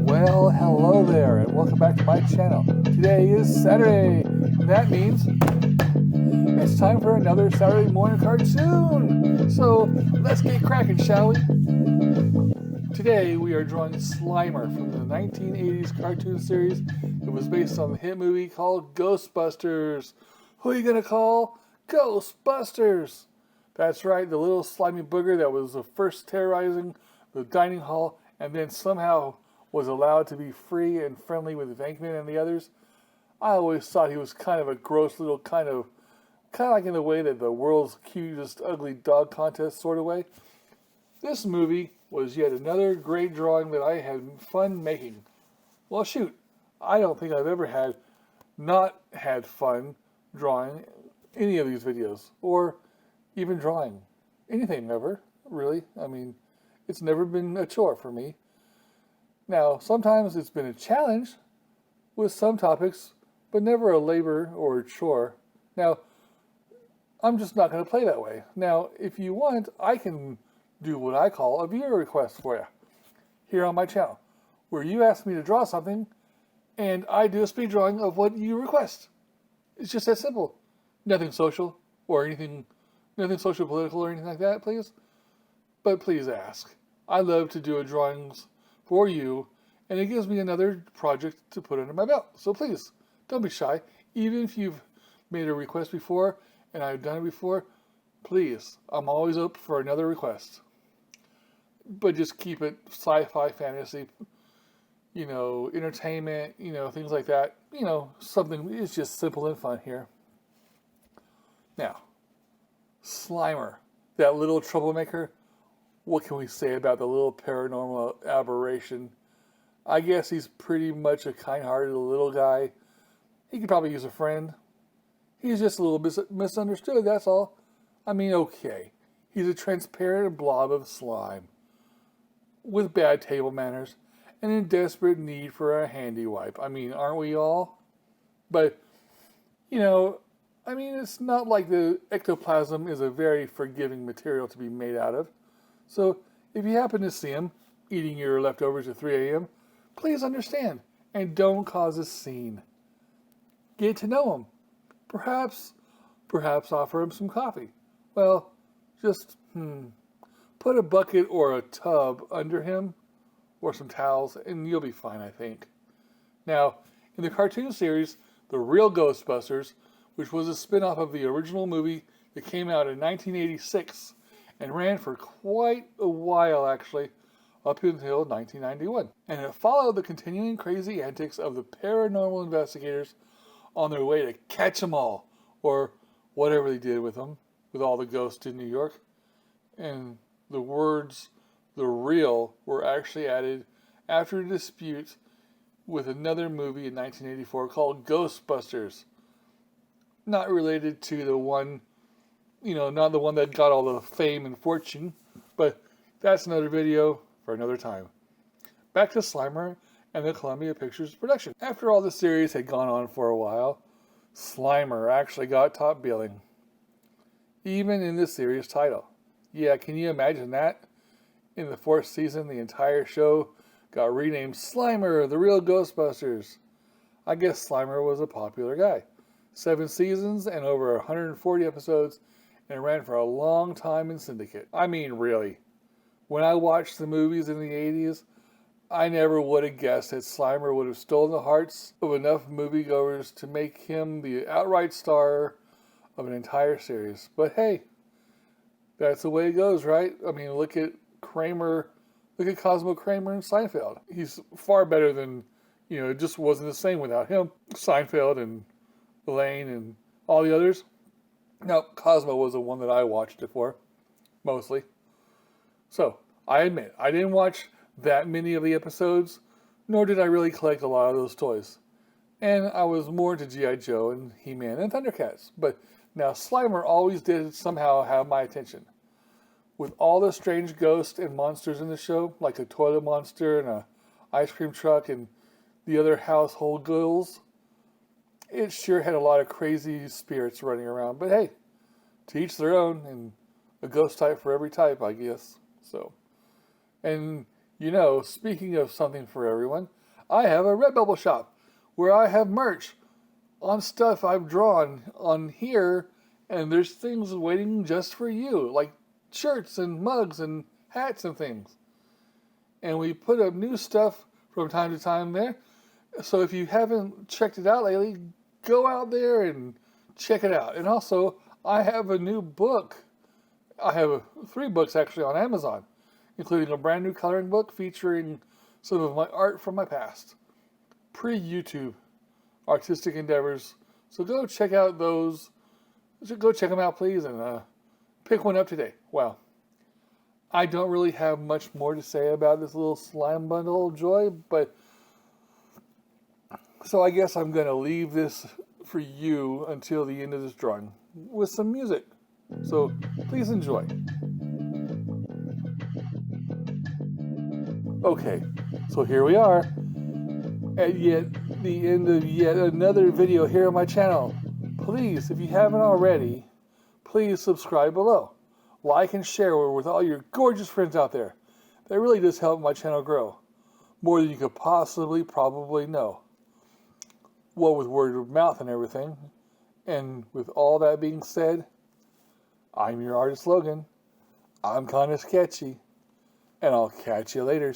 Well, hello there, and welcome back to my channel. Today is Saturday, and that means it's time for another Saturday morning cartoon. So let's get cracking, shall we? Today we are drawing Slimer from the 1980s cartoon series that was based on the hit movie called Ghostbusters. Who are you gonna call? Ghostbusters! That's right, the little slimy booger that was the first terrorizing the dining hall and then somehow was allowed to be free and friendly with Venkman and the others. I always thought he was kind of a gross little kind of like in the way that the world's cutest ugly dog contest sort of way. This movie was yet another great drawing that I had fun making. Well, shoot, I don't think I've ever not had fun drawing any of these videos, or even drawing anything ever, really. I mean, it's never been a chore for me. Now, sometimes it's been a challenge with some topics, but never a labor or a chore. Now, I'm just not going to play that way. Now, if you want, I can do what I call a viewer request for you here on my channel, where you ask me to draw something, and I do a speed drawing of what you request. It's just that simple. Nothing social or anything, nothing social political or anything like that, please. But please ask. I love to do drawings for you, and it gives me another project to put under my belt. So please, don't be shy. Even if you've made a request before, and I've done it before, please, I'm always up for another request. But just keep it sci-fi, fantasy, entertainment, things like that. Something, it's just simple and fun here. Now, Slimer, that little troublemaker. What can we say about the little paranormal aberration? I guess he's pretty much a kind-hearted little guy. He could probably use a friend. He's just a little bit misunderstood, that's all. I mean, okay. He's a transparent blob of slime with bad table manners and in desperate need for a handy wipe. I mean, aren't we all? But, it's not like the ectoplasm is a very forgiving material to be made out of. So, if you happen to see him eating your leftovers at 3 a.m., please understand and don't cause a scene. Get to know him. Perhaps offer him some coffee. Well, just, put a bucket or a tub under him or some towels and you'll be fine, I think. Now, in the cartoon series, The Real Ghostbusters, which was a spin-off of the original movie that came out in 1986, and ran for quite a while, actually, up until 1991. And it followed the continuing crazy antics of the paranormal investigators on their way to catch them all, or whatever they did with them, with all the ghosts in New York. And the words, the real, were actually added after a dispute with another movie in 1984 called Ghostbusters. Not related to the one, not the one that got all the fame and fortune, but that's another video for another time. Back to Slimer and the Columbia Pictures production. After all the series had gone on for a while, Slimer actually got top billing, even in the series title. Yeah, can you imagine that? In the 4th season, the entire show got renamed Slimer, The Real Ghostbusters. I guess Slimer was a popular guy. 7 seasons and over 140 episodes, and ran for a long time in syndicate. I mean, really. When I watched the movies in the 80s, I never would have guessed that Slimer would have stolen the hearts of enough moviegoers to make him the outright star of an entire series. But hey, that's the way it goes, right? I mean, look at Kramer, look at Cosmo Kramer and Seinfeld. He's far better than, it just wasn't the same without him. Seinfeld and Elaine and all the others. No, Cosmo was the one that I watched it for, mostly. So, I admit, I didn't watch that many of the episodes, nor did I really collect a lot of those toys. And I was more into G.I. Joe and He-Man and Thundercats. But now Slimer always did somehow have my attention. With all the strange ghosts and monsters in the show, like a toilet monster and a ice cream truck and the other household ghouls, it sure had a lot of crazy spirits running around. But hey, to each their own, and a ghost type for every type, I guess. So, and speaking of something for everyone, I have a Redbubble shop where I have merch on stuff I've drawn on here, and there's things waiting just for you, like shirts and mugs and hats and things. And we put up new stuff from time to time there. So if you haven't checked it out lately, go out there and check it out. And also, I have a new book. I have 3 books actually on Amazon, including a brand new coloring book featuring some of my art from my past, pre-YouTube artistic endeavors. So go check out those. Go check them out, please, and pick one up today. Well, I don't really have much more to say about this little slime bundle of joy, but so I guess I'm going to leave this for you until the end of this drawing with some music. So please enjoy. Okay, so here we are at the end of yet another video here on my channel. Please, if you haven't already, please subscribe below. Like and share with all your gorgeous friends out there. That really does help my channel grow. More than you could probably know. Well, with word of mouth and everything. And with all that being said, I'm your artist Logan. I'm kind of sketchy. And I'll catch you later.